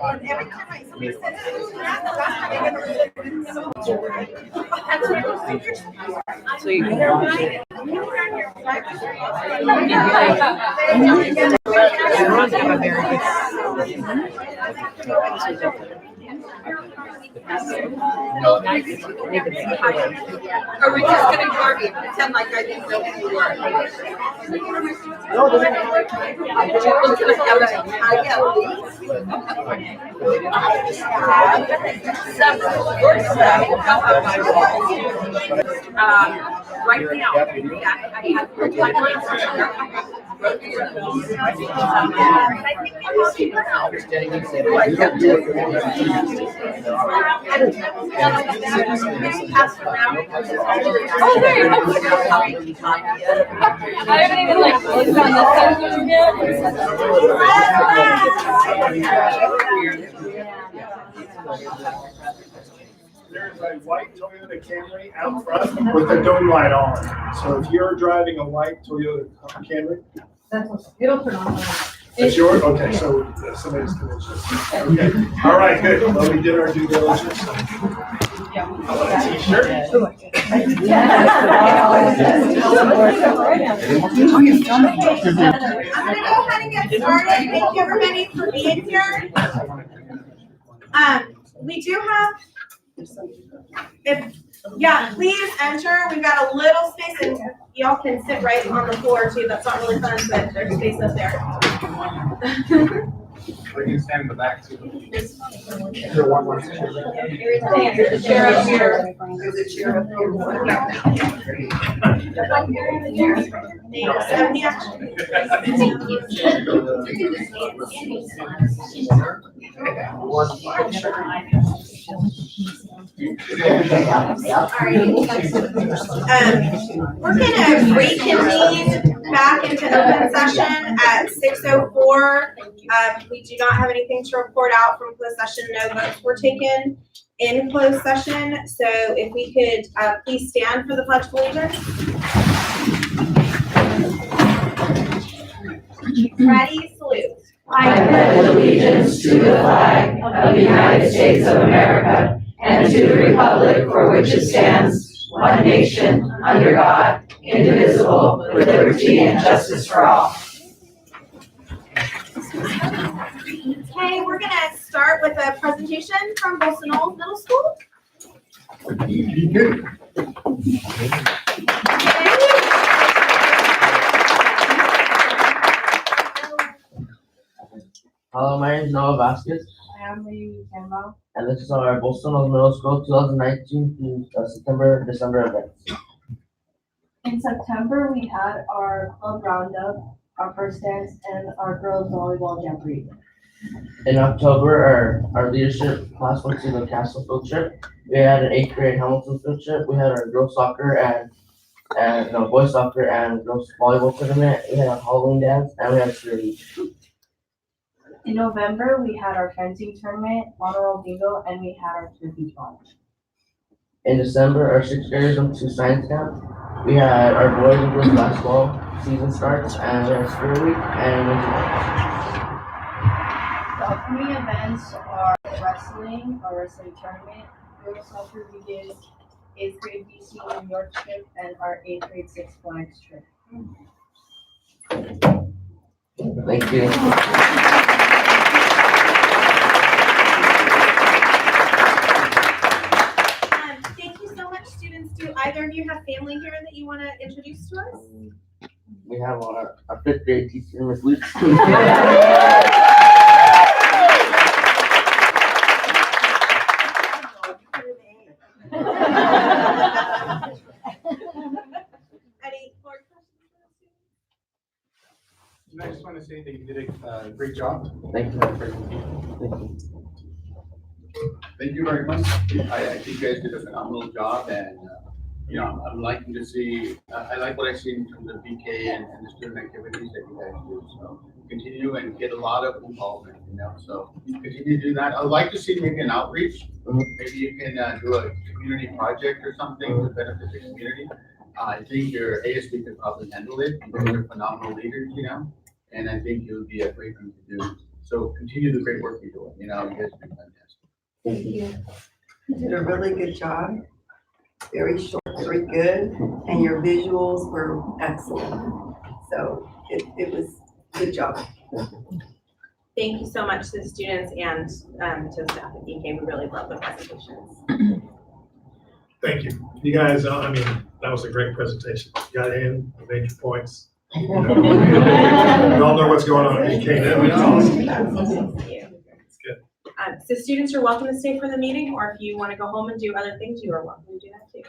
And every time somebody says, that's how they get So you can have a very Are we just going to ignore me? Pretend like I didn't know who you were. Right now, I haven't even like looked on this side There's a white Toyota Camry out front with the dome light on. So if you're driving a white Toyota Camry, it'll turn on. it's yours? Okay, so somebody's convinced. Okay, all right, good. Well, we did our due diligence. How about a t-shirt? I'm going to go ahead and get started. Thank you everybody for being here. We do have, please enter. We've got a little space and y'all can sit right on the floor too. That's not really fun, but there's space up there. We can stand in the back too. Is there one more chair? There's a chair up here. There's a chair up We're going to reconvene back into open session at 6:04. We do not have anything to report out from closed session. No votes were taken in closed session. So if we could please stand for the Pledge of Allegiance. Ready, salute. I pledge allegiance to the flag of the United States of America and to the republic for which it stands, one nation, under God, indivisible, with liberty and justice for all. Okay, we're going to start with a presentation from Bolsonaro Middle School. Hello, my name is Noah Vasquez. I am Lee Campbell. And this is our Bolsonaro Middle School 2019 to December events. In September, we had our club roundup, our first dance, and our girls volleyball jamboree. In October, our leadership class went to the Castle field trip. We had an 8th grade Hamilton field trip. We had our girls soccer and boys soccer and girls volleyball tournament. We had a Halloween dance and we had a cheerleading. In November, we had our fencing tournament, honor roll bingo, and we had our turkey trot. In December, our 6th graders went to science camp. We had our boys and girls basketball season starts and we had spirit week and winter march. The upcoming events are wrestling, our wrestling tournament, girls soccer begins, 8th grade DC New York trip, and our 8th grade Six Flags trip. Thank you. Thank you so much, students. Do either of you have family here that you want to introduce to us? We have our 5th grade teacher, Miss Luke. Any more questions? And I just want to say that you did a great job. Thank you. Thank you. Thank you very much. I think you guys did a phenomenal job, and I'm liking to see. I like what I see in terms of PK and the student activities that you guys do. So continue and get a lot of involvement. So continue to do that. I'd like to see maybe an outreach. Maybe you can do a community project or something to benefit the community. I think your ASB could probably handle it. You guys are phenomenal leaders, and I think it would be a great thing to do. So continue the great work you're doing, you know, you guys are doing fantastic. Thank you. You did a really good job. Very short, very good, and your visuals were excellent. So it was good job. Thank you so much to the students and to the staff at BK. We really love the presentations. Thank you. You guys, I mean, that was a great presentation. You got in, you made your points. You know, we all know what's going on at BK now. It's awesome. Thank you. It's good. So students are welcome to stay for the meeting, or if you want to go home and do other things, you are welcome to do that too.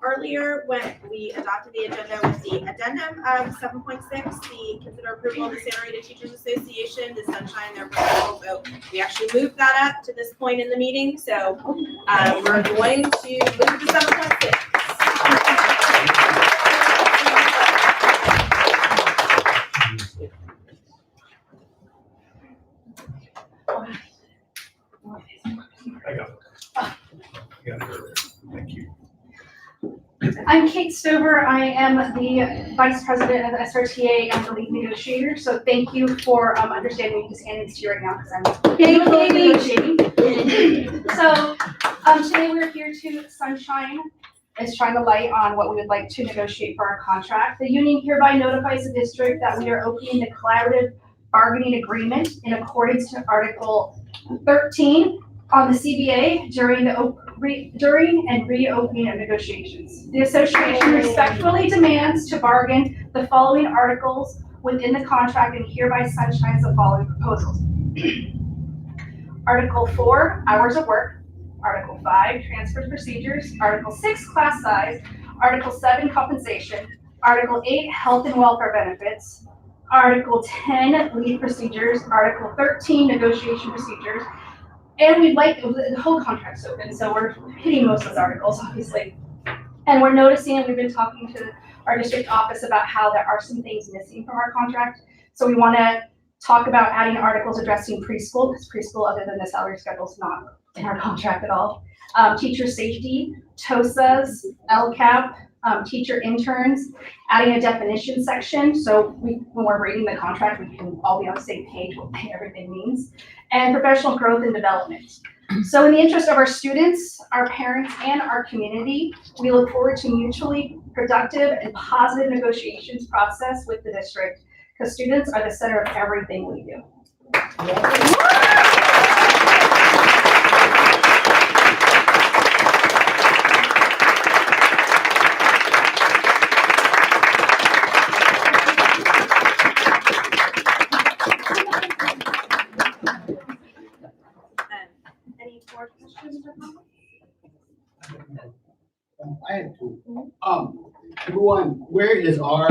Earlier, when we adopted the agenda with the addendum of 7.6, the consider approval of the Santa Rita Teachers Association, the Sunshine, their proposal. So we actually moved that up to this point in the meeting. So we're going to move to 7.6. I got it. Yeah, thank you. I'm Kate Stover. I am the Vice President of the SRTA and the lead negotiator. So thank you for understanding me just handing this to you right now because I'm negotiating. So today we're here to Sunshine is trying to light on what we would like to negotiate for our contract. The union hereby notifies the district that we are opening the collaborative bargaining agreement in accordance to Article 13 on the CBA during and reopening of negotiations. The association respectfully demands to bargain the following articles within the contract and hereby sunshines the following proposals. Article 4, hours of work. Article 5, transfer procedures. Article 6, class size. Article 7, compensation. Article 8, health and welfare benefits. Article 10, leave procedures. Article 13, negotiation procedures. And we'd like, the whole contract's open, so we're hitting most of those articles, obviously. And we're noticing, and we've been talking to our district office about how there are some things missing from our contract. So we want to talk about adding articles addressing preschool, because preschool, other than the salary schedule, is not in our contract at all. Teacher safety, TOSAs, LCAP, teacher interns, adding a definition section. So when we're reading the contract, we can all be on the same page what everything means. And professional growth and development. So in the interest of our students, our parents, and our community, we look forward to mutually productive and positive negotiations process with the district, because students are the center of everything we do. Any more questions or comments? I had two. Number one, where is our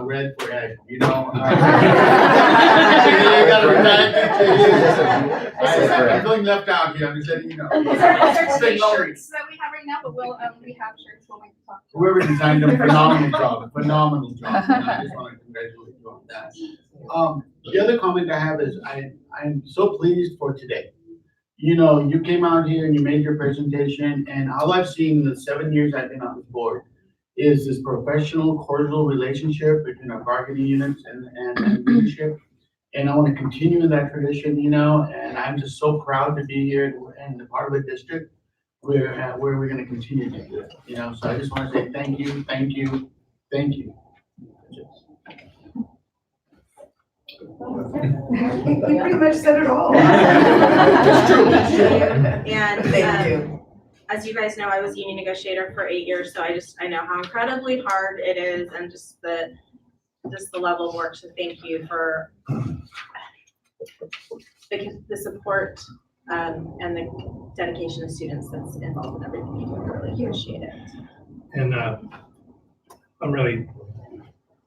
red for Ed? You know? I'm feeling left out here. I'm just letting you know. These are t-shirts that we have right now, but we have shirts when we talk. Whoever designed them, phenomenal job. And I just want to congratulate you on that. The other comment I have is I'm so pleased for today. You know, you came out here and you made your presentation, and all I've seen in the 7 years I've been on this board is this professional, cordial relationship between our bargaining units and leadership. And I want to continue in that tradition, you know, and I'm just so proud to be here in the part of the district where we're going to continue to do it, you know. So I just want to say thank you, thank you, thank you. I think we pretty much said it all. And Thank you. as you guys know, I was union negotiator for 8 years, so I know how incredibly hard it is, and just the level of work. So thank you for the support and the dedication of students that's involved in everything you do. I really appreciate it. And I'm really,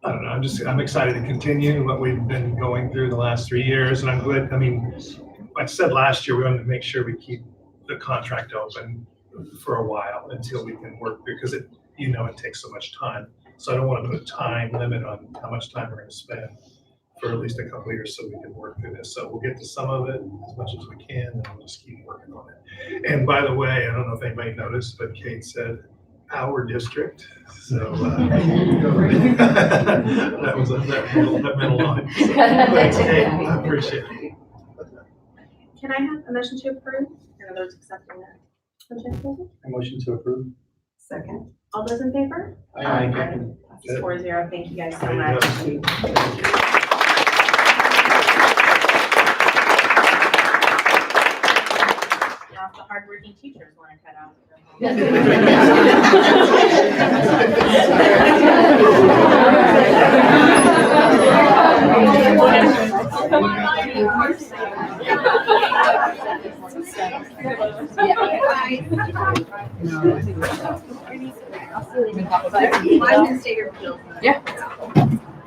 I don't know, I'm excited to continue what we've been going through the last 3 years. And I'm glad, I mean, like I said last year, we wanted to make sure we keep the contract open for a while until we can work, because it, you know, it takes so much time. So I don't want to put a time limit on how much time we're going to spend for at least a couple of years so we can work through this. So we'll get to some of it as much as we can, and we'll just keep working on it. And by the way, I don't know if anybody noticed, but Kate said our district. So that meant a lot. So, thanks, Kate. I appreciate it. Can I have a motion to approve? In other words, accepting that. A motion to approve. Second. All those in favor? Aye. Passes 4-0. Thank you guys so There you much. go. Now, if the hardworking teachers want to cut out.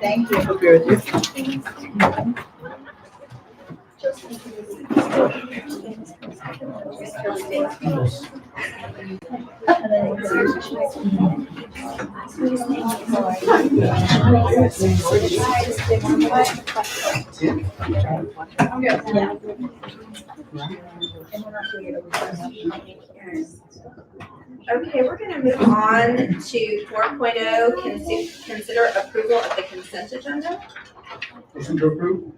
Thank you. Okay, we're gonna move on to 4.0, consider approval of the consent agenda. Motion to approve.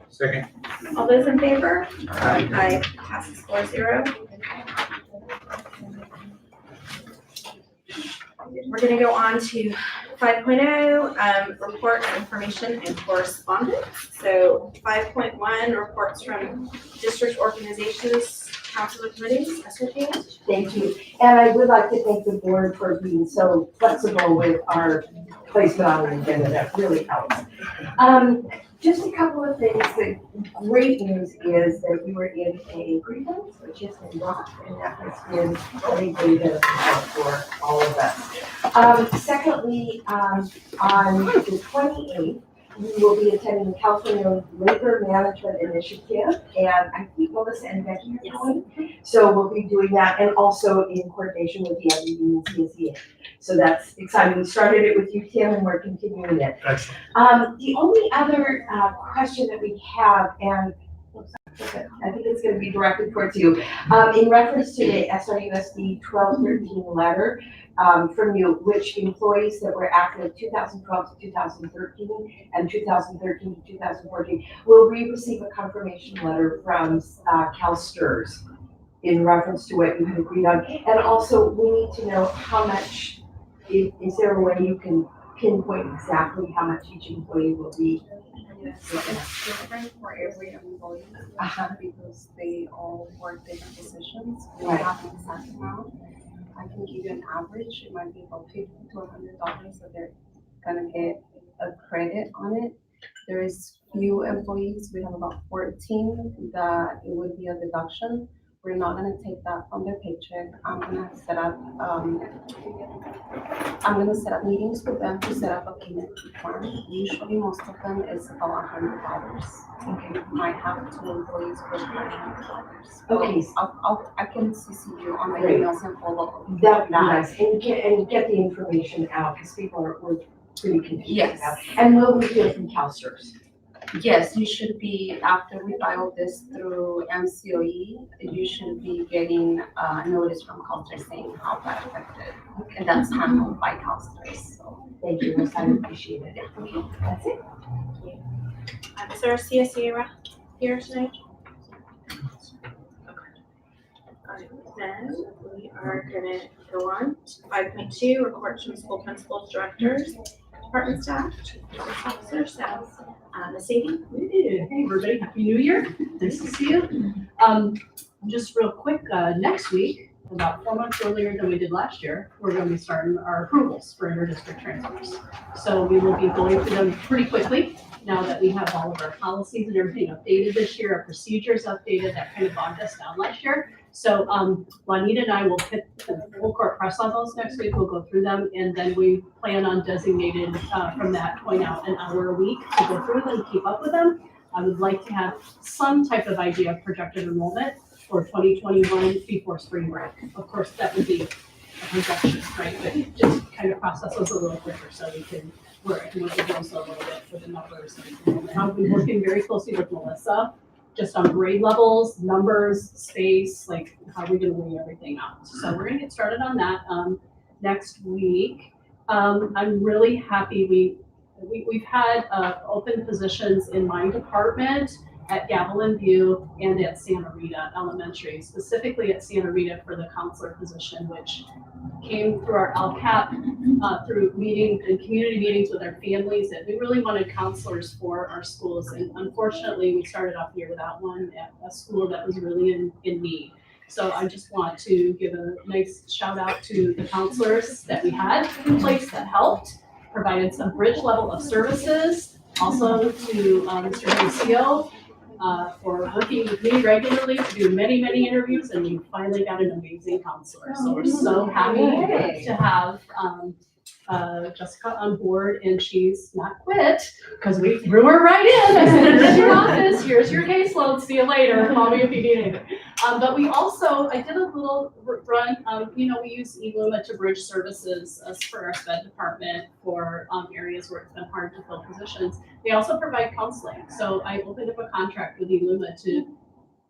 Second. All those in favor? Aye. Passes 4-0. We're gonna go on to 5.0, report of information and correspondence. So 5.1, reports from district organizations, council committees, SRPs. Thank you. And I would like to thank the board for being so flexible with our placement on the agenda. That really helps. Just a couple of things. The great news is that we were in a grievance, which has been brought, and that has been really beneficial for all of us. Secondly, on the 28th, we will be attending the California Labor Management Initiative, and I think Melissa and Becky are going. So we'll be doing that, and also in coordination with the MUD and CSEA. So that's exciting. We started it with you, Tim, and we're continuing it. Excellent. The only other question that we have, and I think it's going to be directed towards you, in reference to the SRUSD 1213 letter from you, which employees that were active 2012 to 2013 and 2013 to 2014, will we receive a confirmation letter from CalSTRS in reference to what you had agreed on? And also, we need to know how much, is there a way you can pinpoint exactly how much each employee will be? Yes, it's different for every employee because they all work different positions. We Right. have an exact amount. I can give you an average. It might be about $50 to $100 that they're gonna get a credit on it. There is few employees. We have about 14 that it would be a deduction. We're not gonna take that from their paycheck. I'm gonna set up meetings with them to set up a payment plan. Usually, most of them is about $100. Okay, we might have 2 employees for $500. Okay. I can CC you on the Great. emails and follow up. That would be nice, and get the information out, because people were pretty confused Yes. about. And will we hear from CalSTRS? Yes, you should be, after we file this through MCOE, you should be getting a notice from CalSTRS saying how that affected. And that's handled by CalSTRS, so. Thank you, Miss, I appreciate it. That's it. Is there a CSE rep here tonight? Alright, then we are gonna go on to 5.2, reports from school principals, directors, department staff, officers, staff. Ms. Sadie? Hey, everybody, Happy New Year. Nice to see you. Just real quick, next week, about 4 months earlier than we did last year, we're going to be starting our approvals for inter-district transfers. So we will be going through them pretty quickly now that we have all of our policies and everything updated this year, our procedures updated, that kind of bogged us down last year. So Juanita and I will hit the full court press on those next week. We'll go through them, and then we plan on designated from that point out an hour a week to go through them, keep up with them. I would like to have some type of idea of projected enrollment for 2021 before spring break. Of course, that would be a projection, right? But just kind of process those a little quicker so we can where I can work with Melissa a little bit for the numbers. And I've been working very closely with Melissa, just on grade levels, numbers, space, like how we're gonna weigh everything out. So we're gonna get started on that, next week. I'm really happy, we've had, open positions in my department at Gavilan View and at Santa Rita Elementary, specifically at Santa Rita for the counselor position, which came through our LCAP, through meeting and community meetings with our families, that we really wanted counselors for our schools. And unfortunately, we started off the year without one at a school that was really in need. So I just want to give a nice shout out to the counselors that we had in place that helped, provided some bridge level of services. Also to Mr. Lucio, for working with me regularly to do many interviews, and we finally got an amazing counselor. So we're so happy to have Jessica on board, and she's not quit, because we threw her right in. I said, "Here's your office, here's your caseload, see you later, call me if you need anything." But we also, I did a little run, we use eLuma to bridge services for our SPED department for areas where it's been hard to fill positions. They also provide counseling. So I opened up a contract with eLuma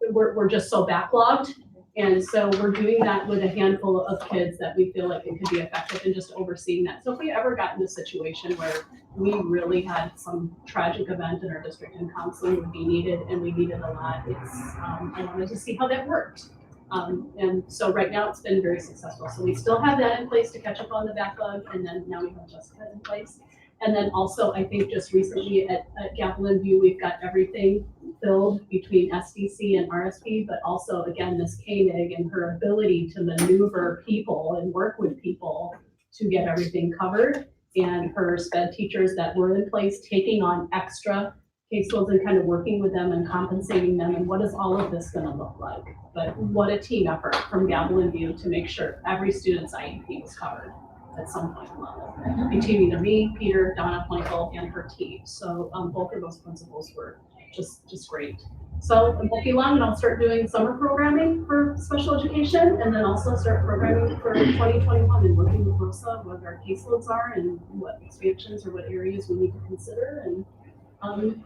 we're just so backlogged. And so we're doing that with a handful of kids that we feel like it could be effective in just overseeing that. So if we ever got in a situation where we really had some tragic event in our district and counseling would be needed, and we needed a lot, I wanted to see how that worked. And so right now it's been very successful. So we still have that in place to catch up on the backlog, and then now we have Jessica in place. And then also, I think just recently at Gavilan View, we've got everything filled between SDC and RSP, but also, again, Ms. Koenig and her ability to maneuver people and work with people to get everything covered, and her SPED teachers that were in place taking on extra caseloads and kind of working with them and compensating them, and what is all of this gonna look like? But what a team effort from Gavilan View to make sure every student's IEP was covered at some point level, between either me, Peter, Donna Michael, and her team. So both of those principals were just great. So I'm looking along, and I'll start doing summer programming for special education, and then also start programming for 2021 and working with Rosa what our caseloads are and what expansions or what areas we need to consider, and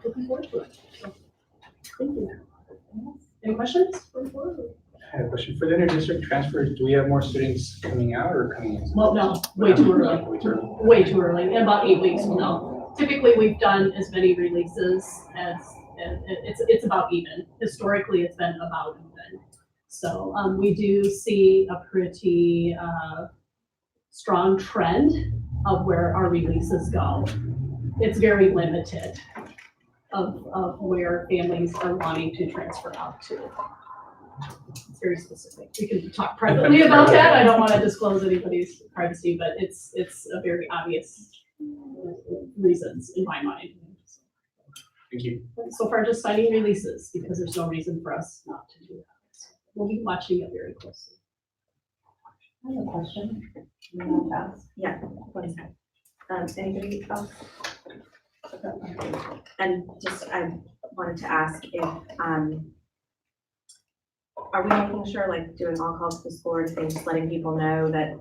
looking forward to it. So, thank you. Any questions for the board? I have a question. For the inter-district transfers, do we have more students coming out or coming in? Well, no, way too early. Way too early. Way too early. In about 8 weeks, we'll know. Typically, we've done as many releases as it's about even. Historically, it's been about even. So we do see a pretty strong trend of where our releases go. It's very limited of where families are wanting to transfer out to. It's very specific. We can talk privately about that. I don't want to disclose anybody's privacy, but it's a very obvious reasons in my mind. Thank you. So far, just signing releases, because there's no reason for us not to do that. We'll be watching it very closely. I have a question. Yeah, what is that? Anybody else? And just, I wanted to ask if, are we making sure, like, doing all calls to the school or anything, just letting people know that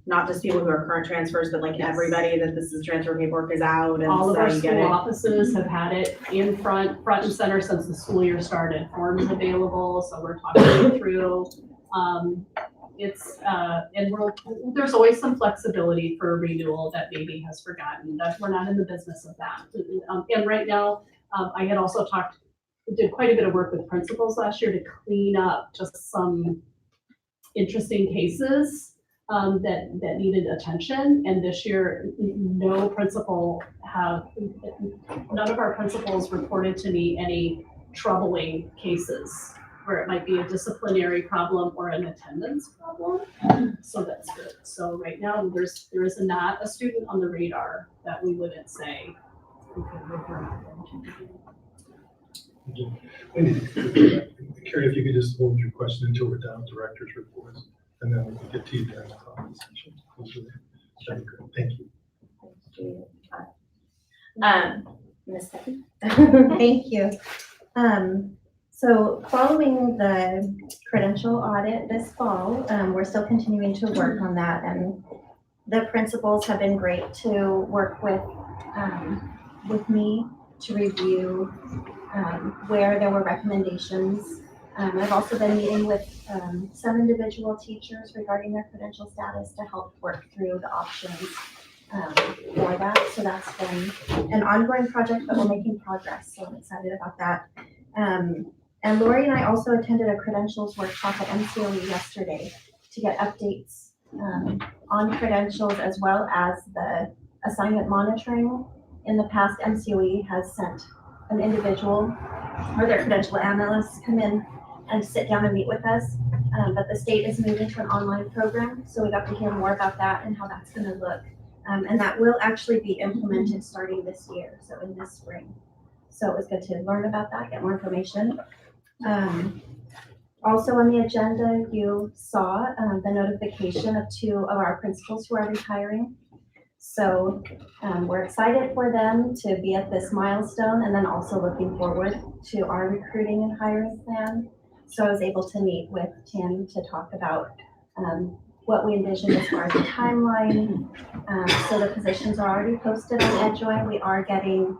not just people who are current transfers, but like everybody, that this is transfer paperwork is out, and All of so our you get school it? offices have had it in front and center since the school year started. Forms available, so we're talking it through. There's always some flexibility for renewal that maybe has forgotten. That we're not in the business of that. And right now, I had also did quite a bit of work with principals last year to clean up just some interesting cases that needed attention. And this year, none of our principals reported to me any troubling cases where it might be a disciplinary problem or an attendance problem. So that's good. So right now, there is not a student on the radar that we wouldn't say, okay, we're not going to do. Carrie, if you could just hold your question until we're done with director's reports, and then we can get to you during the comment section. That'd be great. Thank you. Ms. Becky? Thank you. So following the credential audit this fall, we're still continuing to work on that, and The principals have been great to work with me to review where there were recommendations. I've also been meeting with some individual teachers regarding their credential status to help work through the options for that. So that's been an ongoing project, but we're making progress. So I'm excited about that. And Lori and I also attended a credentials workshop at MCOE yesterday to get updates on credentials as well as the assignment monitoring. In the past, MCOE has sent an individual or their credential analysts come in and sit down and meet with us. But the state is moving to an online program, so we got to hear more about that and how that's going to look. And that will actually be implemented starting this year, so in this spring. So it was good to learn about that, get more information. Also on the agenda, you saw the notification of 2 of our principals who are retiring. So we're excited for them to be at this milestone and then also looking forward to our recruiting and hiring plan. So I was able to meet with Tim to talk about what we envision as far as the timeline. So the positions are already posted on EdJoy. We are getting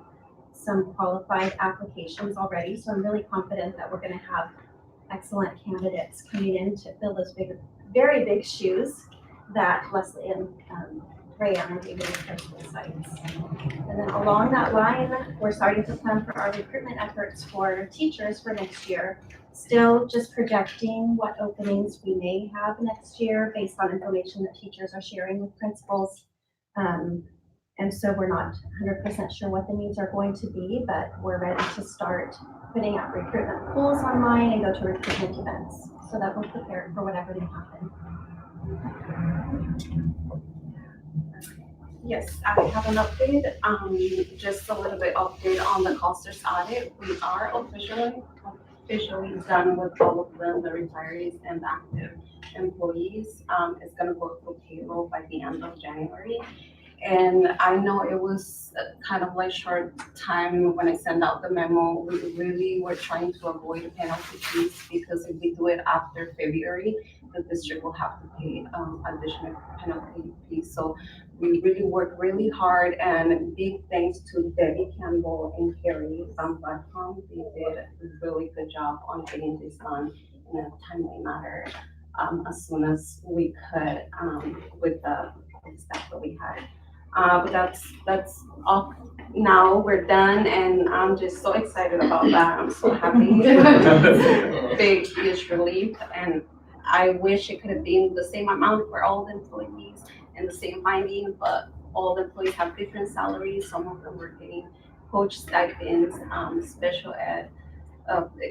some qualified applications already. So I'm really confident that we're going to have excellent candidates coming in to fill those very big shoes that Leslie and Rayanne are leaving in principal sites. And then along that line, we're starting to plan for our recruitment efforts for teachers for next year. Still just projecting what openings we may have next year based on information that teachers are sharing with principals. And so we're not 100% sure what the needs are going to be, but we're ready to start putting out recruitment pools online and go to recruitment events so that we're prepared for whatever may happen. Yes, I have an update, just a little bit update on the costers audit. We are officially done with all of them, the retirees and the active employees. It's gonna go through payroll by the end of January. And I know it was kind of like short time when I sent out the memo. We really were trying to avoid penalty fees because if we do it after February, the district will have to pay additional penalty fees. So we really worked really hard, and big thanks to Debbie Campbell and Carrie from Blackcom. They did a really good job on getting this done in a timely manner as soon as we could with the staff that we had. But that's off now. We're done, and I'm just so excited about that. I'm so happy. Big, huge relief, and I wish it could have been the same amount for all the employees and the same finding, but all the employees have different salaries. Some of them were getting coach stipends, special ed,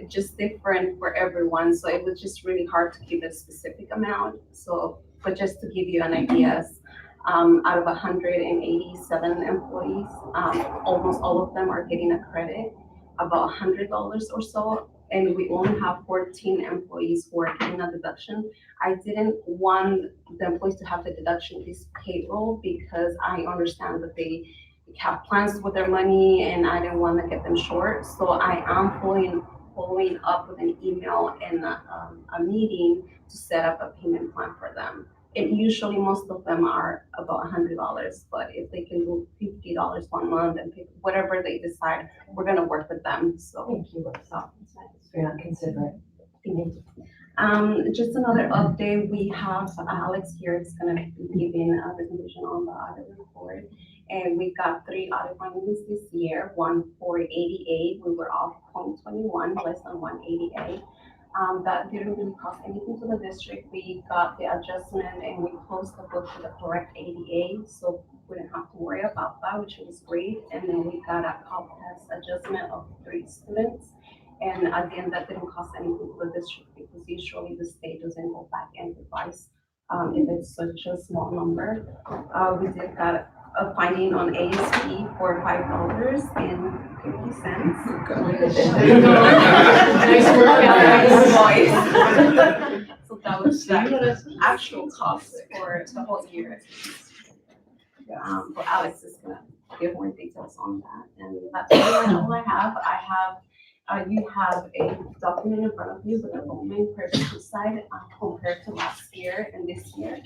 just different for everyone. So it was just really hard to give a specific amount. So, but just to give you an idea, out of 187 employees, almost all of them are getting a credit, about $100 or so. And we only have 14 employees who are getting a deduction. I didn't want the employees to have the deduction this payroll because I understand that they have plans with their money and I didn't want to get them short. So I am following up with an email and a meeting to set up a payment plan for them. And usually most of them are about $100, but if they can do $50 1 month and pick whatever they decide, we're gonna work with them. So Thank you, so you're not considerate. just another update, we have Alex here is gonna be giving a presentation on the audit report. And we got 3 audit findings this year, one for 88, we were off 0.21, less than 1 ADA. That didn't really cost anything to the district. We got the adjustment and we closed the book to the correct ADA, so we didn't have to worry about that, which was great. And then we got a comp test adjustment of 3 students. And again, that didn't cost anything to the district because usually the state doesn't go back and revise if it's such a small number. We did got a finding on ASP for $5.50. Nice work, Alex. So that was the actual cost for the whole year. But Alex is gonna give more details on that, and that's pretty much all I have. You have a document in front of you with enrollment per side compared to last year and this year.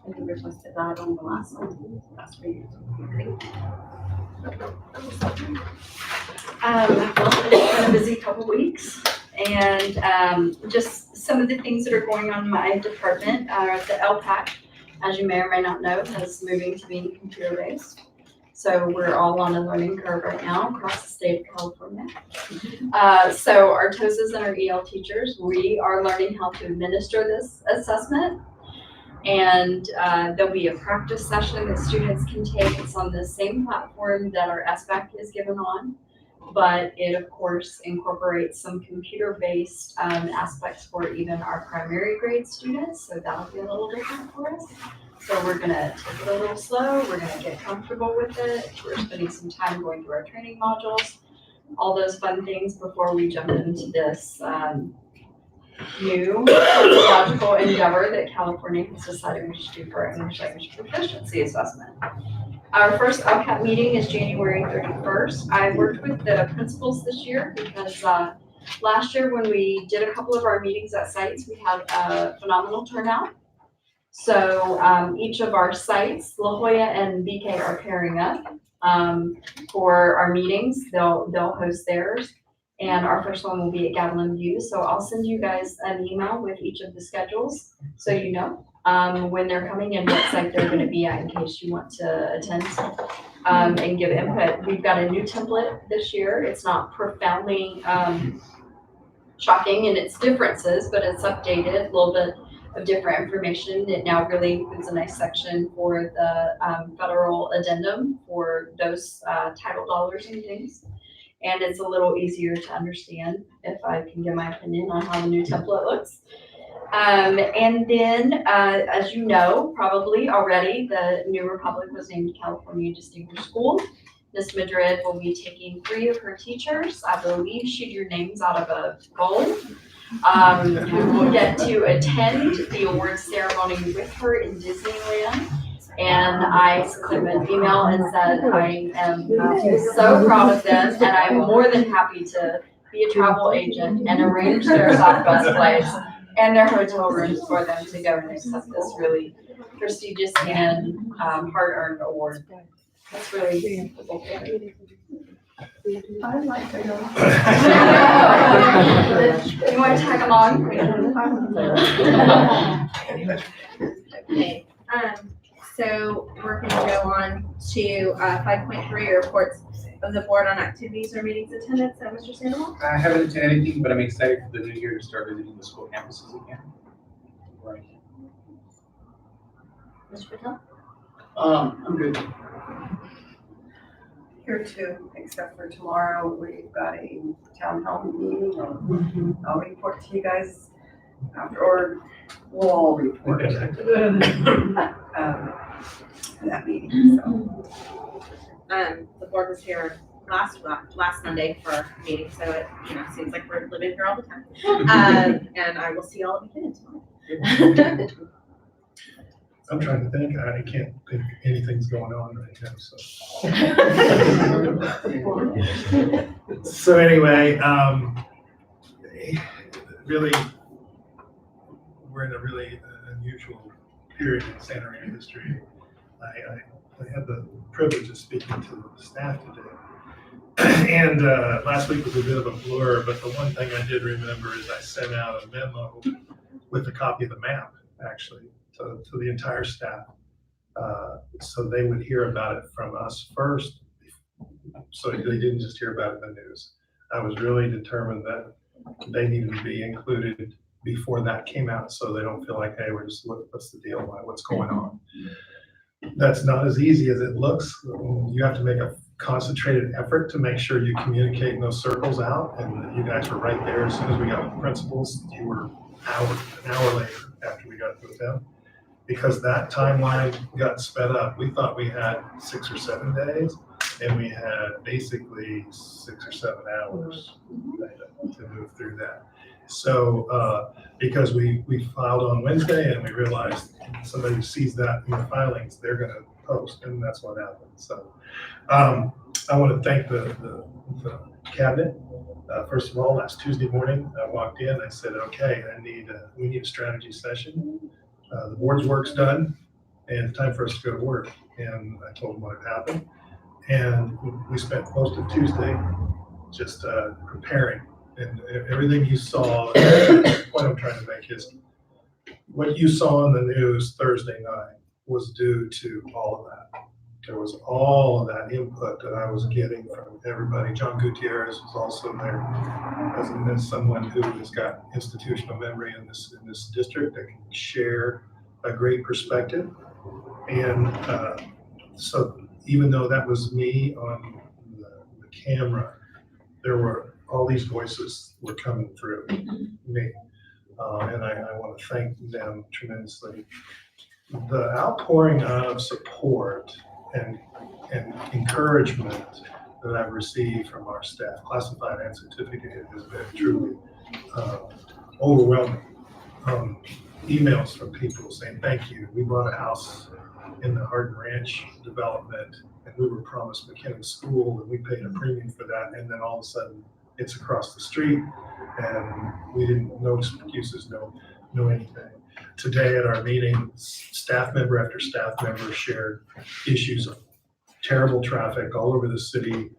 I think we posted that on the last week. Well, it's been a busy couple weeks, and just some of the things that are going on in my department are the LPAC, as you may or may not know, is moving to being computer-based. So we're all on a learning curve right now across the state of California. So our TOSAs and our EL teachers, we are learning how to administer this assessment. And there'll be a practice session that students can take. It's on the same platform that our SBAC is given on, but it of course incorporates some computer-based aspects for even our primary grade students. So that'll be a little different for us. So we're gonna take it a little slow. We're gonna get comfortable with it. We're spending some time going through our training modules, all those fun things before we jump into this new technological endeavor that California has decided we should do for our English language proficiency assessment. Our first LCAP meeting is January 31st. I worked with the principals this year because last year when we did a couple of our meetings at sites, we had a phenomenal turnout. So each of our sites, La Jolla and BK, are pairing up for our meetings. They'll host theirs. And our first one will be at Gavilan View. So I'll send you guys an email with each of the schedules so you know when they're coming and what site they're going to be at in case you want to attend and give input. We've got a new template this year. It's not profoundly shocking in its differences, but it's updated, a little bit of different information. It now really includes a nice section for the federal addendum for those title dollars and things. And it's a little easier to understand if I can give my opinion on how the new template looks. And then, as you know, probably already, the New Republic was named California Distinguished School. Miss Madrid will be taking 3 of her teachers. I believe she drew names out of a bowl. Who will get to attend the awards ceremony with her in Disneyland. And I sent them an email and said, I am so proud of them, and I'm more than happy to be a travel agent and arrange their Southwest flights and their hotel rooms for them to go and accept this really prestigious and hard-earned award. That's really cool. I like to go. You want to tag along? Okay, so we're going to go on to 5.3, reports of the board on activities or meetings attendance. Mr. Sandoval? I haven't attended anything, but I'm excited for the new year to start visiting the school campuses again. Right. Mr. Patel? I'm good. Here too, except for tomorrow, we've got a town hall meeting. I'll report to you guys after, or we'll all report that meeting, so. The board was here last Monday for a meeting, so it, seems like we're living here all the time. And I will see all of you tomorrow. I'm trying to think, I can't think anything's going on right now, so. So anyway, really, we're in a really unusual period in Santa Ana history. I had the privilege of speaking to the staff today. And last week was a bit of a blur, but the one thing I did remember is I sent out a memo with a copy of the map, actually, to the entire staff. So they would hear about it from us first. So they didn't just hear about it in the news. I was really determined that they needed to be included before that came out, so they don't feel like, hey, we're just, what's the deal, what's going on? That's not as easy as it looks. You have to make a concentrated effort to make sure you communicate in those circles out, and you guys were right there. As soon as we got the principals, you were an hour later after we got with them, because that timeline got sped up. We thought we had 6 or 7 days, and we had basically 6 or 7 hours to move through that. So because we filed on Wednesday and we realized somebody sees that in the filings, they're going to post, and that's what happened. So I want to thank the cabinet. First of all, last Tuesday morning, I walked in, I said, okay, we need a strategy session. The board's work's done. and time for us to go to work. And I told them what had happened. And we spent most of Tuesday just preparing. And everything you saw, the point I'm trying to make is what you saw in the news Thursday night was due to all of that. There was all of that input that I was getting from everybody. John Gutierrez was also there as someone who has got institutional memory in this district that can share a great perspective. And so even though that was me on the camera, there were all these voices were coming through me. And I want to thank them tremendously. The outpouring of support and encouragement that I've received from our staff, classified and certificated, has been truly overwhelming. Emails from people saying, thank you. We bought a house in the Hardin Ranch development and we were promised McKinnon School and we paid a premium for that. And then all of a sudden it's across the street and we didn't, no excuses, no anything. Today at our meeting, staff member after staff member shared issues of terrible traffic all over the city,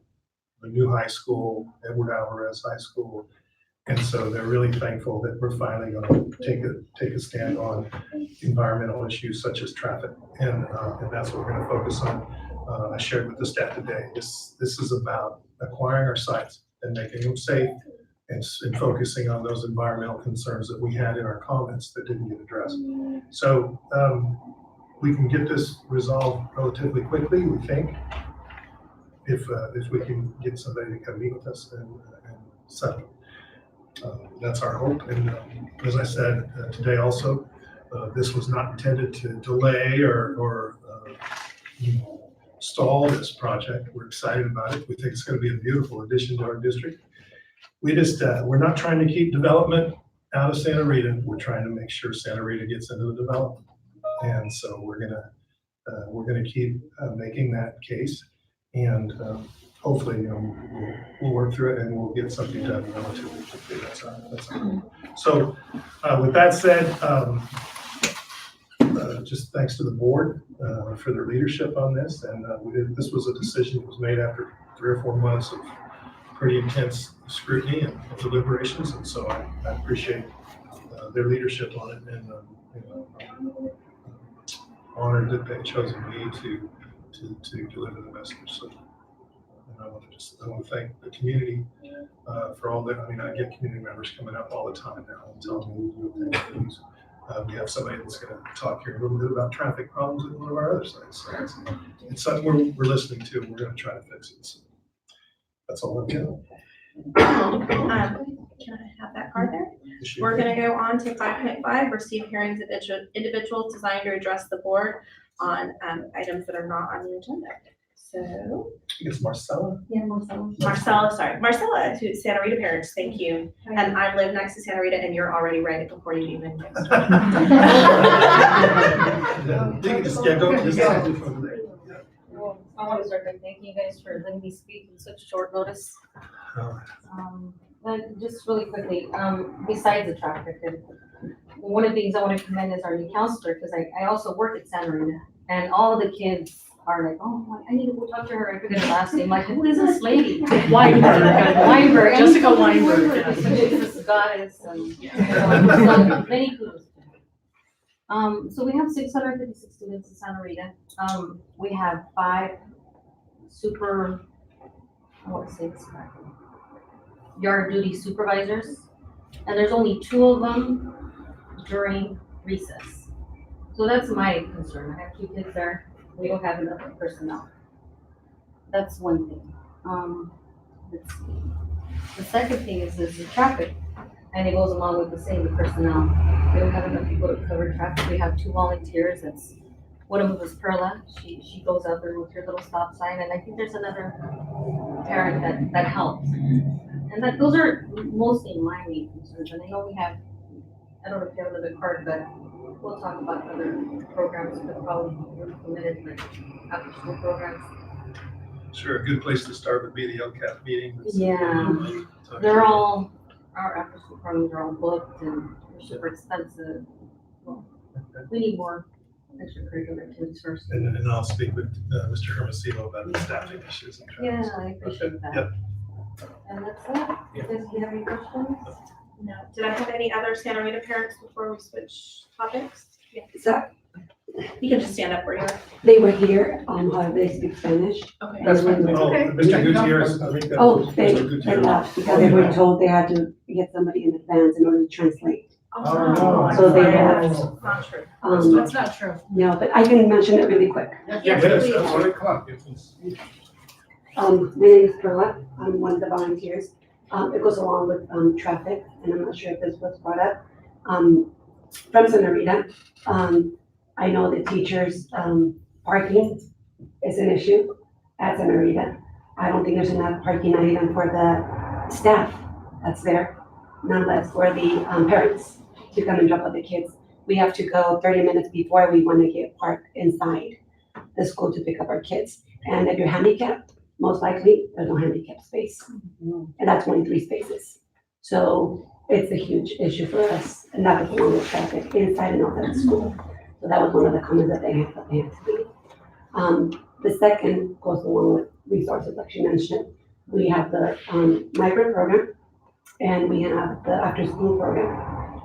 the new high school, Edward Alvarez High School. And so they're really thankful that we're finally going to take a stand on environmental issues such as traffic. And that's what we're going to focus on. I shared with the staff today, this is about acquiring our sites and making them safe and focusing on those environmental concerns that we had in our comments that didn't get addressed. So we can get this resolved relatively quickly, we think, if we can get somebody to come meet with us and settle. That's our hope. And as I said today also, this was not intended to delay or stall this project. We're excited about it. We think it's going to be a beautiful addition to our district. We just, we're not trying to keep development out of Santa Rita. We're trying to make sure Santa Rita gets into the development. And so we're gonna keep making that case. And hopefully, we'll work through it and we'll get something done relatively quickly. That's our hope. So with that said, just thanks to the board for their leadership on this. And this was a decision that was made after 3 or 4 months of pretty intense scrutiny and deliberations. And so I appreciate their leadership on it, and honored that they've chosen me to deliver the message. So, and I want to thank the community for all that. I mean, I get community members coming up all the time now and telling me we do things. We have somebody that's going to talk here a little bit about traffic problems at one of our other sites. So it's something we're listening to, and we're going to try to fix it. So that's all I've got. Can I have that card there? We're gonna go on to 5.5, receive hearings of individuals designed to address the board on items that are not on the agenda. So. It's Marcella. Yeah, Marcella. Marcella, to Santa Rita Parish, thank you. And I live next to Santa Rita and you're already right before you even. You can just go. Well, I want to start by thanking you guys for letting me speak in such short notice. But just really quickly, besides the traffic, and one of the things I want to commend is our new counselor, because I also work at Santa Rita, and all the kids are like, oh, I need to go talk to her. I forget her last name. Like, who is this lady? Weinberg. Jessica Weinberg. She's this goddess, and so many kudos. So we have 656 students in Santa Rita. We have 5 super, I want to say this correctly, yard duty supervisors, and there's only 2 of them during recess. So that's my concern. I have 2 kids there. We don't have enough personnel. That's one thing. Let's see. The second thing is the traffic, and it goes along with the same, the personnel. We don't have enough people to cover traffic. We have 2 volunteers. That's one of them is Perla. She goes out there with her little stop sign, and I think there's another parent that helps. And those are mostly my main concerns. And I know we have, I don't know if you have another card, but we'll talk about other programs that probably be implemented, like after school programs. Sure, a good place to start would be the LCAP meeting. Yeah, they're all, our after school programs are all booked and they're super expensive. Well, we need more extracurricular activities first. And I'll speak with Mr. Hermosillo about the staffing issues. and Yeah, trends. I appreciate that. Yep. And that's it. Yeah. Does you have any questions? No. Did I have any other Santa Rita parents before we switch topics? Yeah. So You can just stand up where you are. they were here, however, they speak Spanish. Okay. That's fine. Oh, Okay. Mr. Gutierrez, I think that Oh, was they Mr. Gutierrez. left because they were told they had to get somebody in advance in order to translate. Oh, no. So they That's left. not true. That's not true. No, but I can mention it really quick. Yes, absolutely. Come on. My name is Perla. I'm one of the volunteers. It goes along with, traffic, and I'm not sure if this was brought up. From Santa Rita, I know the teachers, parking is an issue at Santa Rita. I don't think there's enough parking, not even for the staff that's there, none less for the, parents to come and drop off the kids. We have to go 30 minutes before we want to get parked inside the school to pick up our kids. And if you're handicapped, most likely there's no handicap space. And that's only 3 spaces. So it's a huge issue for us, and that was along with traffic inside and outside the school. So that was one of the comments that they had to leave. The second goes along with resources, like she mentioned. We have the migrant program, and we have the after-school program,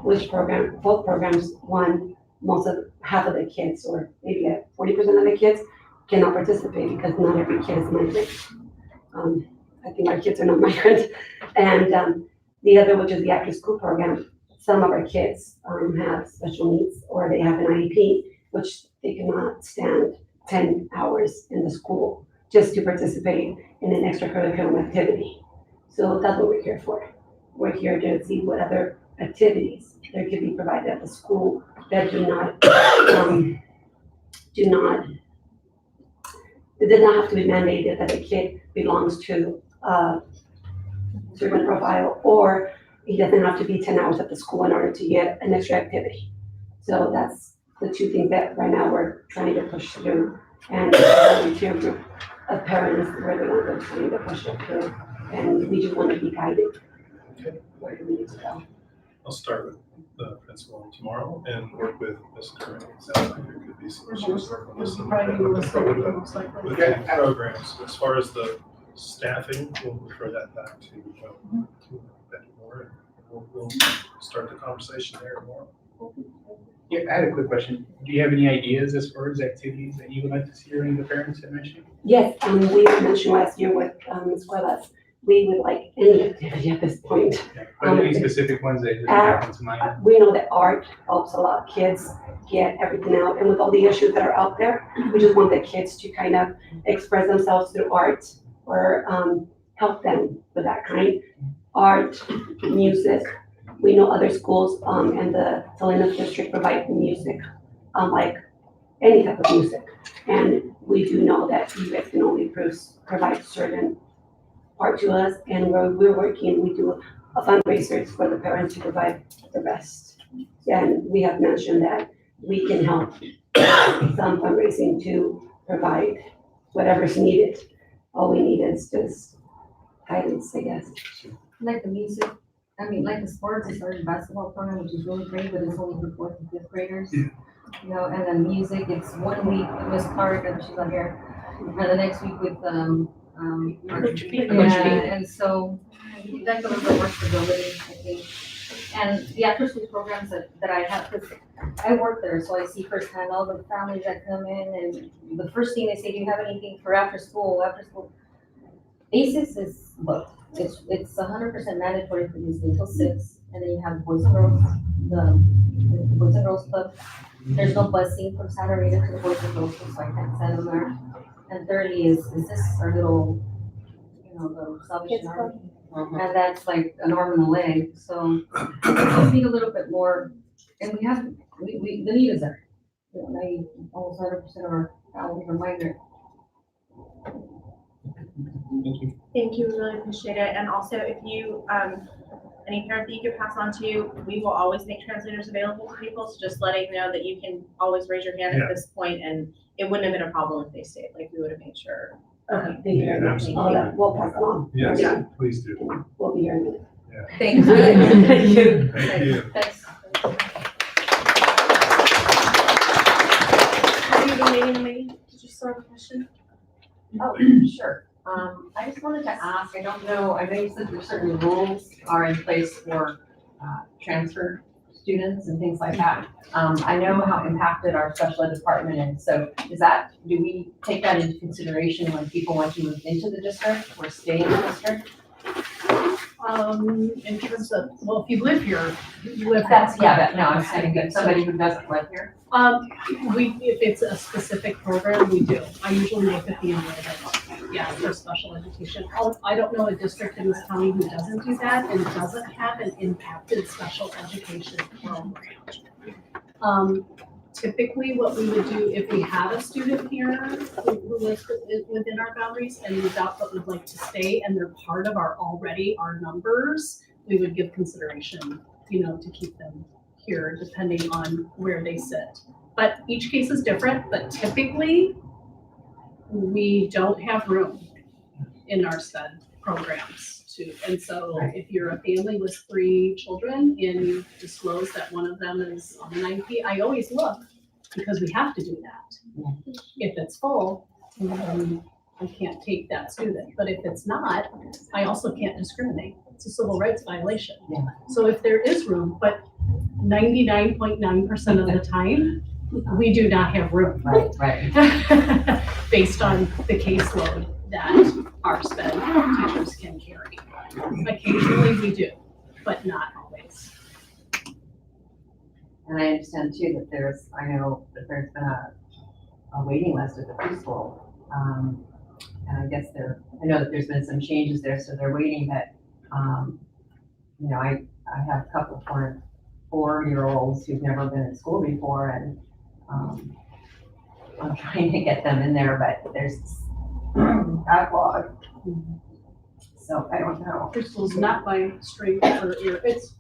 which program, both programs, half of the kids, or maybe 40% of the kids, cannot participate because not every kid is migrant. I think our kids are not migrant. And the other, which is the after-school program, some of our kids have special needs or they have an IEP, which they cannot stand 10 hours in the school just to participate in an extracurricular activity. So that's what we're here for. We're here to see what other activities there could be provided at the school that do not, it does not have to be mandated that a kid belongs to a certain profile, or he doesn't have to be 10 hours at the school in order to get an extra activity. So that's the 2 things that right now we're trying to push through. And the volunteer group of parents, we're the ones that are trying to push it through. And we just want to be guided. Where do we need to go? I'll start with the principal tomorrow and work with Ms. Curran. It sounds like there could be some issues with This will probably be listed most likely. with the programs. As far as the staffing, we'll refer that back to Becky Moore, and we'll start the conversation there tomorrow. Yeah, I had a quick question. Do you have any ideas as far as activities that you would like to see during the parents had mentioned? Yes, we mentioned last year with escuelas, we would like any activity at this point. Yeah. Are there any specific ones that just happen to mind? We know that art helps a lot. Kids get everything out, and with all the issues that are out there, we just want the kids to kind of express themselves through art or help them with that kind. Art, music. We know other schools and the Salinas district provide music, like any type of music. And we do know that you guys can only provide certain part to us, and we're working, we do a fundraisers for the parents to provide the rest. And we have mentioned that we can help some fundraising to provide whatever's needed. All we need is just guidance, I guess. Like the music, I mean, like the sports, I started a basketball program, which is really great, but it's only for 4th and 5th graders. Yeah. You know, and then music, it's 1 week with Miss Clark, and she's not here, and the next week with, Coach B. yeah, and so that's a little bit more stability, I think. And the after-school programs that I have, because I work there, so I see firsthand all the families that come in, and the first thing they say, do you have anything for after school? ACES is booked. It's 100% mandatory for these until 6, and then you have boys and girls, the boys and girls club. There's no busing from Santa Rita to the boys and girls club, so I can't send them there. And thirdly is this our little, the Salvation Army? And that's like an arm and a leg, so we just need a little bit more, and the need is there. Almost 100% of our families are migrant. Thank you. Thank you, we really appreciate it. And also, if you, any parent that you could pass on to, we will always make translators available to people. So just letting you know that you can always raise your hand at this point, and it wouldn't have been a problem if they stayed. Like, we would have made sure. Okay, thank you very much. We'll pass it on. Yes, Yeah. please do. We'll be here in a minute. Thank you. Thank you. Thank you. Thanks. Did you still have a question? Oh, sure. I just wanted to ask, I don't know, I know you said there's certain rules are in place for, transfer students and things like that. I know how impacted our special ed department is, so do we take that into consideration when people want to move into the district or stay in the district? In terms of, well, if you live here, you live. I'm saying that somebody who doesn't live here. If it's a specific program, we do. I usually look at the enrollment, for special education. I don't know a district in this county who doesn't do that and doesn't have an impacted special education program. Typically, what we would do if we had a student here who lives within our boundaries and moved out but would like to stay and they're part of our numbers, we would give consideration, to keep them here depending on where they sit. But each case is different, but typically we don't have room in our SPED programs and so if you're a family with 3 children and you disclose that one of them is on an IEP, I always look because we have to do that. If it's full, I can't take that student, but if it's not, I also can't discriminate. It's a civil rights violation. So if there is room, but 99.9% of the time, we do not have room. Right. Based on the caseload that our SPED teachers can carry. Occasionally we do, but not always. And I understand too that I know that there's been a waiting list at the preschool. And I guess I know that there's been some changes there, so they're waiting, but, I have a couple of 4-year-olds who've never been in school before, and I'm trying to get them in there, but there's backlog. So I don't know. Preschool's not my strength or area. It's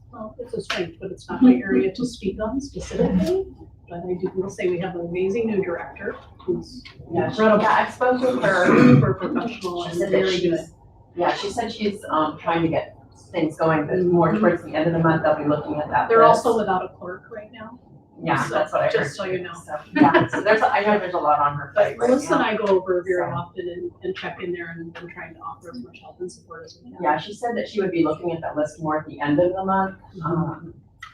a strength, but it's not my area to speak on specifically. But I will say we have an amazing new director who's incredible. I spoke with her. Super professional and very good. Yeah, she said she's trying to get things going, but more towards the end of the month, they'll be looking at that. They're also without a clerk right now. Yeah, So, that's what I heard. just so you know. So I know there's a lot on her plate But right Melissa and now. I go over very often and check in there and trying to offer as much help and support as we can. Yeah, she said that she would be looking at that list more at the end of the month.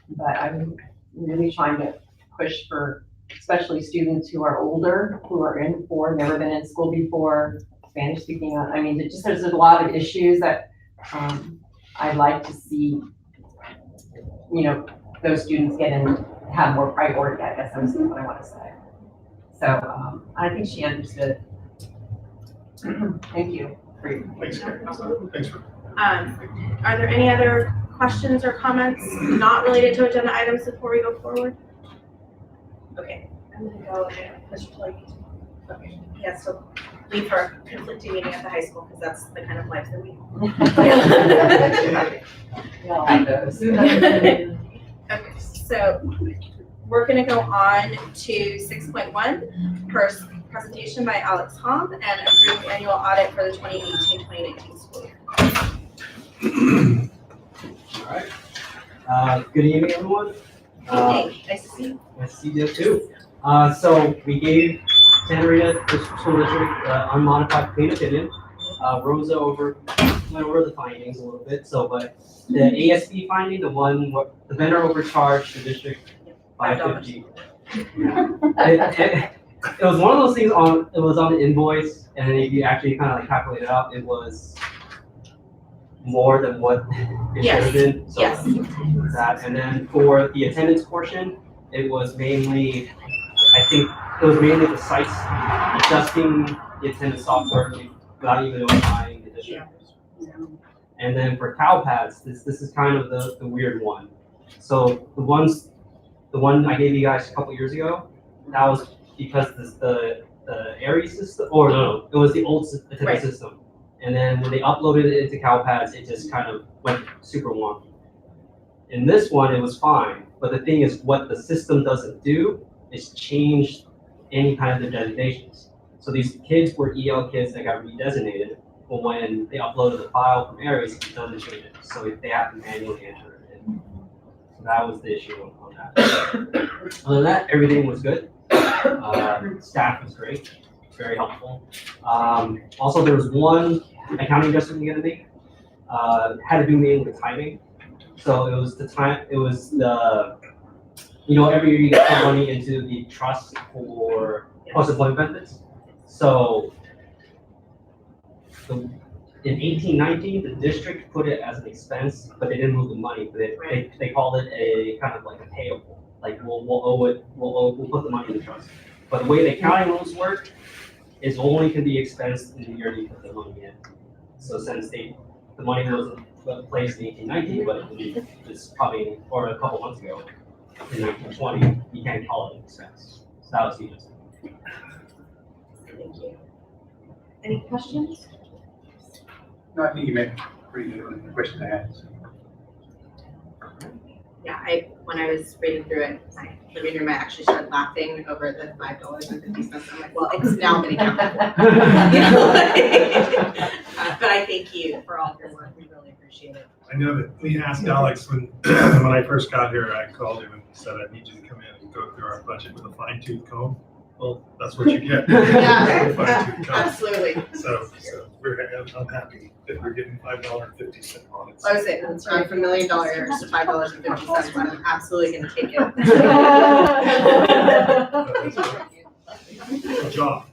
But I'm really trying to push for especially students who are older, who are in before, never been in school before, Spanish speaking. I mean, there's a lot of issues that I'd like to see, those students get in, have more priority, I guess that's what I want to say. So I think she understood. Thank you. Thanks, Karen. Thanks for. Are there any other questions or comments not related to agenda items before we go forward? Okay, I'm gonna go and Mr. Blake. Okay, he has to leave for a conflicting meeting at the high school because that's the kind of life that we. Okay, so we're gonna go on to 6.1, presentation by Alex Hom and approved annual audit for the 2018-2019 school year. All right. Good evening, everyone. Hey, nice to see you. Nice to see you too. So we gave Santa Rita School District unmodified clean opinion. Rosa went over the findings a little bit. But the ASB finding, the vendor overcharged the district $550. It was one of those things it was on the invoice, and then if you actually kind of calculate it out, it was more than what it should have been. So that, and then for the attendance portion, it was mainly, the sites adjusting the attendance software without even notifying the district. And then for CalPads, this is kind of the weird one. So the one I gave you guys a couple years ago, that was because the Aries system, or no, it was the old attendance system. And then when they uploaded it into CalPads, it just kind of went super wonky. In this one, it was fine. But the thing is, what the system doesn't do is change any kind of designations. So these kids were EL kids that got redesignated, but when they uploaded the file from Aries, it doesn't change it. So they have to manually enter it in. So that was the issue on that. Other than that, everything was good. Staff was great, very helpful. Also, there was one accounting adjustment you had to make. Had to do mainly with timing. So it was every year you get some money into the trust for post-employment benefits. So in 1819, the district put it as an expense, but they didn't move the money. They called it a kind of like a payable. Like we'll owe it, we'll put the money in the trust. But the way the accounting rules work is only can be expensed in the year you put the money in. So since the money wasn't placed in 1819, but it's probably, or a couple months ago, in 1920, you can't call it an expense. So that was the answer. Thank you. Any questions? No, I think you made pretty good on the question I asked. Yeah, when I was reading through it, my living room, I actually started laughing over the $5.50. I'm like, well, it's now been accounted for. But I thank you for all of your work. We really appreciate it. I know that we asked Alex when I first got here, I called him and said, I need you to come in and go through our budget with a fine tooth comb. Well, that's what you get. Yeah, Fine-tooth comb. absolutely. So I'm happy that we're getting $5.50 on it. I was saying, it's from $1 million to $5.50. I'm absolutely gonna take it. Good job.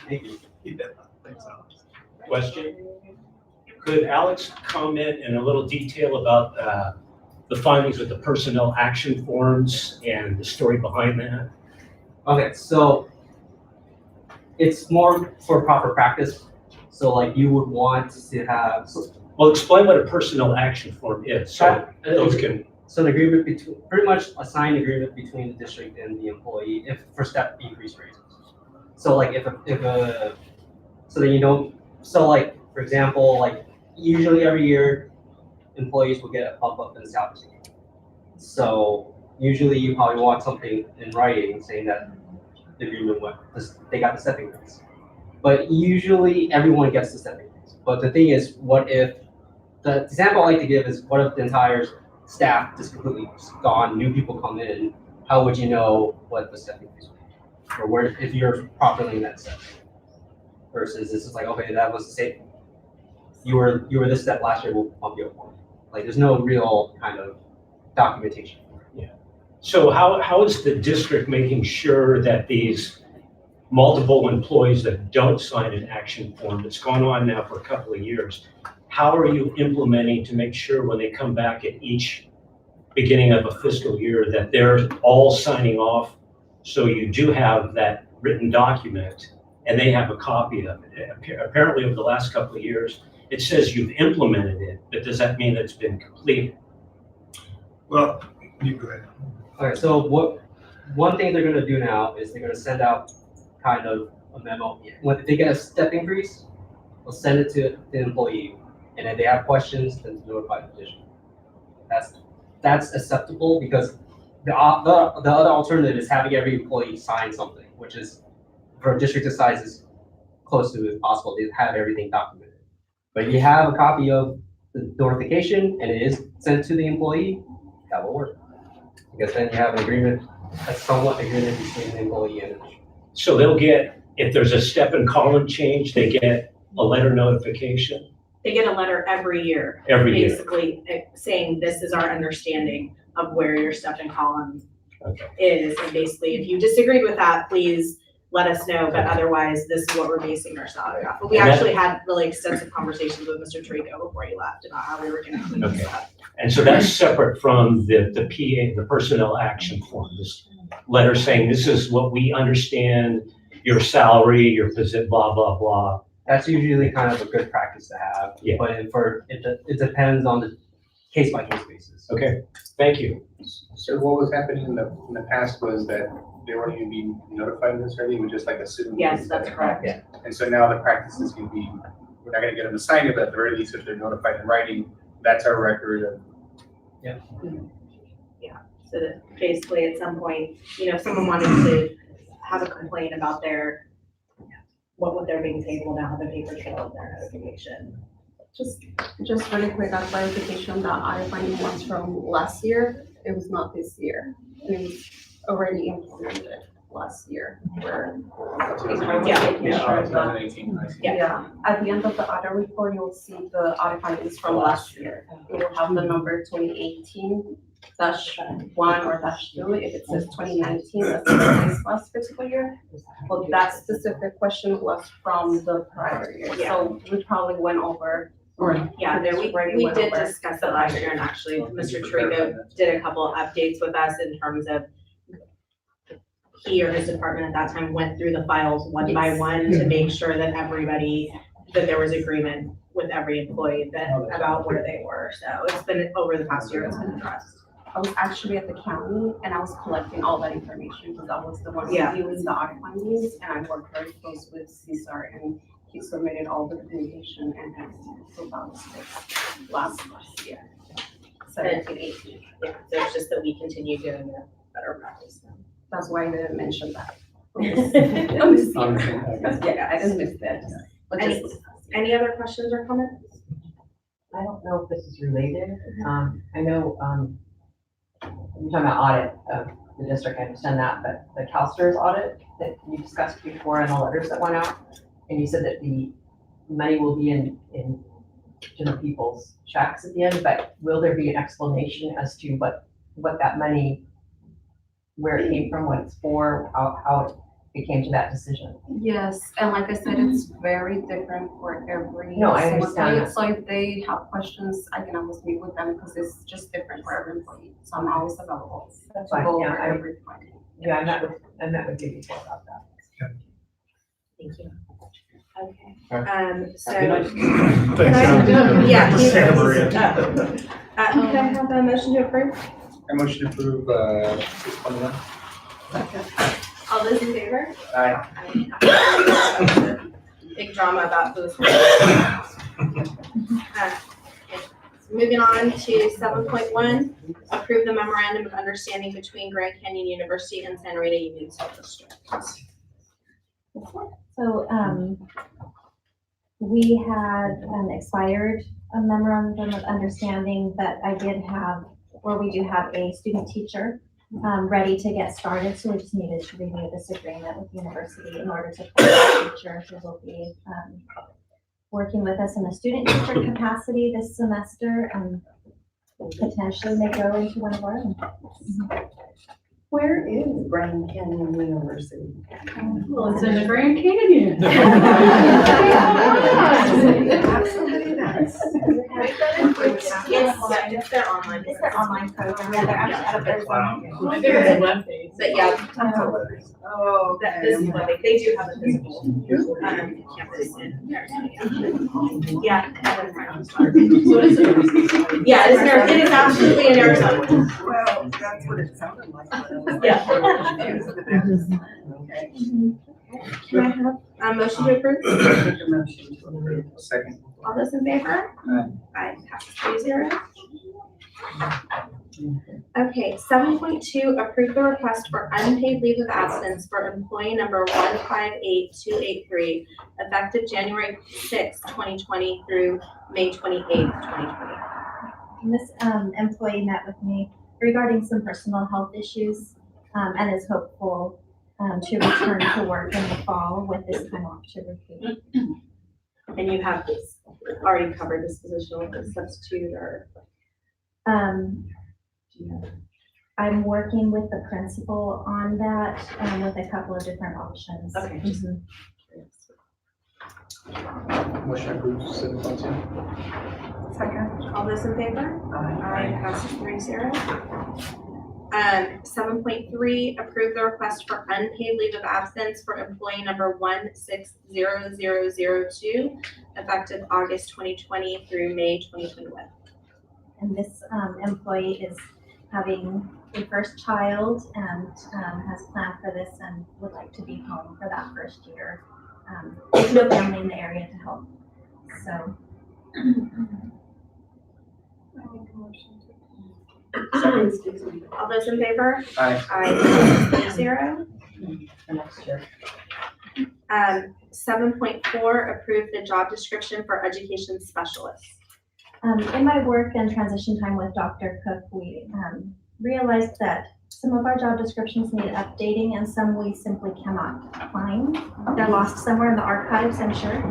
Thank you. Yeah, thanks, Alex. Question? Could Alex comment in a little detail about the findings with the personnel action forms and the story behind that? Okay, so it's more for proper practice. So like you would want to have. Well, explain what a personnel action form is, so those can. So the agreement between, pretty much a signed agreement between the district and the employee for step increase raises. So like so then you don't, so like, for example, like usually every year, employees will get a bump up in the salary. So usually you probably want something in writing saying that the agreement went, they got the step increase. But usually everyone gets the step increase. But the thing is, what if, the example I like to give is, what if the entire staff just completely gone, new people come in, how would you know what the step increase would be? Or where, if you're properly in that step? Versus this is like, okay, that was the same, you were this step last year, we'll bump you up one. Like there's no real kind of documentation. Yeah. So how is the district making sure that these multiple employees that don't sign an action form, that's gone on now for a couple of years, how are you implementing to make sure when they come back at each beginning of a fiscal year that they're all signing off, so you do have that written document and they have a copy of it? Apparently over the last couple of years, it says you've implemented it, but does that mean it's been completed? Well, you go ahead. Okay, so one thing they're gonna do now is they're gonna send out kind of a memo. When they get a step increase, they'll send it to the employee, and if they have questions, then notify the district. That's acceptable, because the other alternative is having every employee sign something, which is, for a district this size, is close to as possible. They have everything documented. But if you have a copy of the notification and it is sent to the employee, that will work. Because then you have an agreement, a somewhat agreement between the employee and the district. So they'll get, if there's a step and column change, they get a letter notification? They get a letter every year. Every year. Basically saying, this is our understanding of where your step and column is. And basically, if you disagreed with that, please let us know, but otherwise, this is what we're basing our salary off. But we actually had really extensive conversations with Mr. Trico before he left about how we were gonna do this stuff. And so that's separate from the PA, the personnel action form, this letter saying, this is what we understand, your salary, your position, blah, blah, blah. That's usually kind of a good practice to have. Yeah. But it depends on the case by case basis. Okay, thank you. So what was happening in the past was that they weren't even being notified necessarily, it was just like assumed. Yes, that's correct. Yeah. And so now the practice is gonna be, we're not gonna get them to sign it, but at the very least, if they're notified in writing, that's our record of. Yeah, so that basically at some point, if someone wanted to have a complaint about what they're being paid, will now have a paper trail of their notification. Just really quick, a clarification that I finding was from last year. It was not this year. It was already implemented. last year. Where Yeah. At the end of the audit report, you'll see the audit findings from last year. It will have the number 2018-1 or -2. If it says 2019, that's the last fiscal year. But that specific question was from the prior year. So we probably went over, or Yeah, no, we did discuss it last year, and actually, Mr. Tarico did a couple of updates with us in terms of he or his department at that time went through the files one by one to make sure that that there was agreement with every employee about where they were. So it's been, over the past year, it's been addressed. I was actually at the county and I was collecting all that information because I was the one reviewing the audit findings, and I worked very close with Cesar, and he submitted all the documentation and everything. So that was fixed last year. 17-18. Yeah, so it's just that we continue doing a better practice now. That's why I didn't mention that. Yeah, I didn't miss that. But Any other questions or comments? I don't know if this is related. I know, you're talking about audit of the district, I understand that, but the CalSTRS audit that you discussed before and the letters that went out, and you said that the money will be in different people's checks at the end, but will there be an explanation as to what that money, where it came from, what it's for, how it came to that decision? Yes, and like I said, it's very different for every. No, I single understand employee. that. So if they have questions, I can always meet with them because it's just different for every employee. So I'm always available That's to fine, go yeah, over I everything. met with you before about that. Thank you. Okay, so. Thanks, Can I- Yeah. Santa Maria. Can I have a motion to approve? I motion to approve, 6.1. All those in favor? Aye. Big drama about who's. Moving on to 7.1, approve the memorandum of understanding between Grand Canyon University and Santa Rita Union School District. So, we had an expired memorandum of understanding, but we do have a student teacher ready to get started, so we just needed to review this agreement with the university in order to find a teacher who will be working with us in a student teacher capacity this semester and potentially may go into one of our own. Where is Grand Canyon University? Well, it's in the Grand Canyon. It's their online. It's their online program, yeah, they're actually out of Arizona. I think it's a web page. But yeah. Oh, That this is what they do have a physical campus in Arizona. Yeah. Yeah, it is absolutely in Arizona. Well, that's what it sounded like. Yeah. Okay. Can I have a motion to approve? Make a motion to approve. Second. All those in favor? Aye. Passes 3-0. Okay, 7.2, approve the request for unpaid leave of absence for employee number 158283, effective January 6, 2020 through May 28, 2020. And this employee met with me regarding some personal health issues and is hopeful to return to work in the fall with this time off to recoup. And you have this already covered this position with a substitute or? I'm working with the principal on that with a couple of different options. Okay. Motion approved, 7.2. Second. All those in favor? Aye. Passes 3-0. 7.3, approve the request for unpaid leave of absence for employee number 160002, effective August 2020 through May 2021. And this employee is having a first child and has planned for this and would like to be home for that first year. There's no family in the area to help, so. All those in favor? Aye. Aye. 0. For next year. 7.4, approve the job description for education specialists. In my work and transition time with Dr. Cook, we realized that some of our job descriptions need updating and some we simply cannot find. They're lost somewhere in the archives, I'm sure.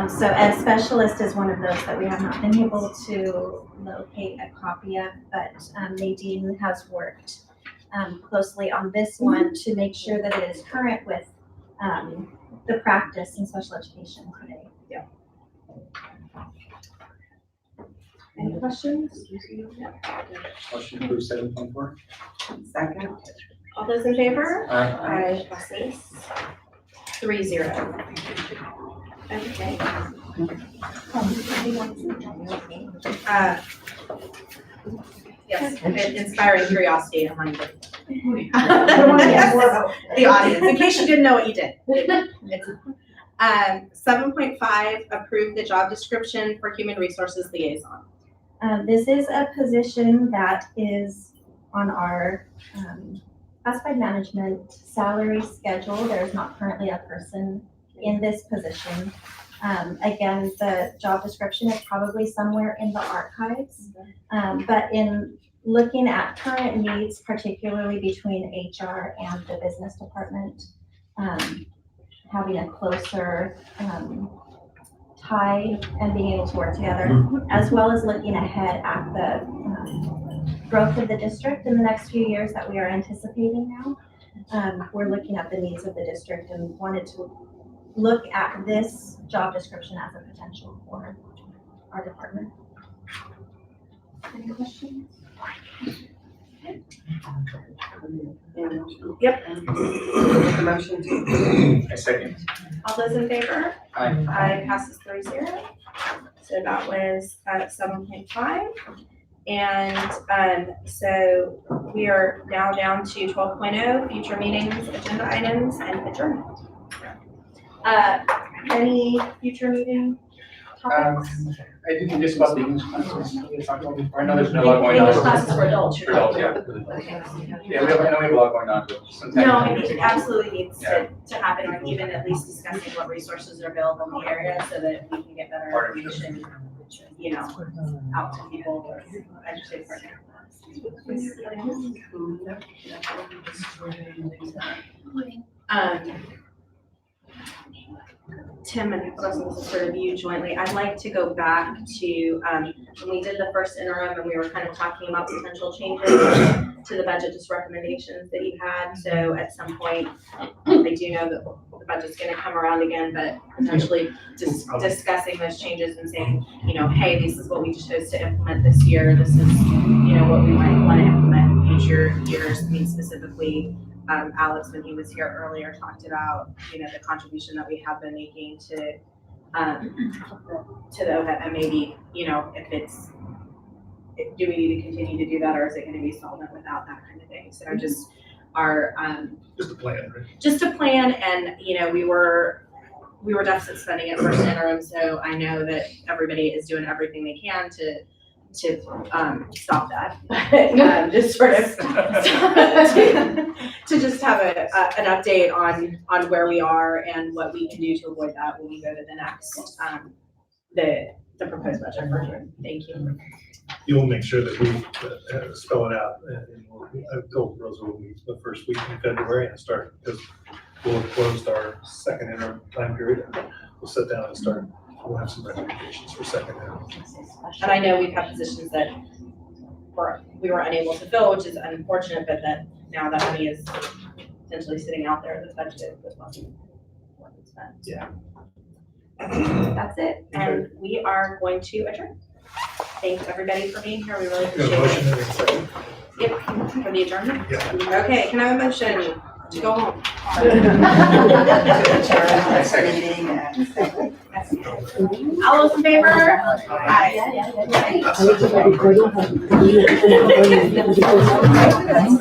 So Ed Specialist is one of those that we have not been able to locate a copy of, but Nadine has worked closely on this one to make sure that it is current with the practice in special education today. Yeah. Any questions? Motion approved 7.4. Second. All those in favor? Aye. Passes 3-0. Okay. Yes, Inspiring curiosity among the the audience, in case you didn't know what you did. 7.5, approve the job description for Human Resources Liaison. This is a position that is on our classified management salary schedule. There's not currently a person in this position. Again, the job description is probably somewhere in the archives. But in looking at current needs, particularly between HR and the business department, having a closer tie and being able to work together, as well as looking ahead at the growth of the district in the next few years that we are anticipating now. We're looking at the needs of the district and wanted to look at this job description as a potential for our department. Any questions? Yep. Motion to. I second. All those in favor? Aye. Aye, passes 3-0. So that was 7.5. And so we are now down to 12.0, future meetings, agenda items, and adjournment. Any future meeting topics? I think just about the English classes. I know there's been a lot going on. English classes for adults. For adults, yeah. Yeah, I know we have a lot going on, but sometimes. No, it absolutely needs to happen, or even at least discussing what resources are available in the area so that we can get better information, you know, out to people or educated partners. Tim and Nicholas, and this is sort of you jointly, I'd like to go back to when we did the first interim and we were kind of talking about potential changes to the budget, just recommendations that you had. So at some point, I do know that the budget's gonna come around again, but potentially discussing those changes and saying, you know, hey, this is what we chose to implement this year. This is, you know, what we might want to implement in future years. I mean, specifically, Alex, when he was here earlier, talked about, you know, the contribution that we have been making to the OHEP, and maybe, you know, do we need to continue to do that, or is it going to be solvent without that kind of thing? So just our Just a plan, right? just a plan, and you know, we were deficit spending at first interim, so I know that everybody is doing everything they can to stop that, but just sort of to just have an update on where we are and what we can do to avoid that when we go to the next the proposed budget for June. Thank you. You'll make sure that we spell it out, and I've told Rosa we'll meet the first week in February and start, because we'll have closed our second interim time period. We'll sit down and start. We'll have some recommendations for second interim. And I know we've had positions that we were unable to fill, which is unfortunate, but that now that money is potentially sitting out there, the budget was wasn't spent. Yeah. That's it, and we are going to adjourn. Thanks everybody for being here. We really Got a appreciate motion it. and a second? Yep, for the adjournment. Yeah. Okay, can I have a motion to go home? All those in favor? Aye.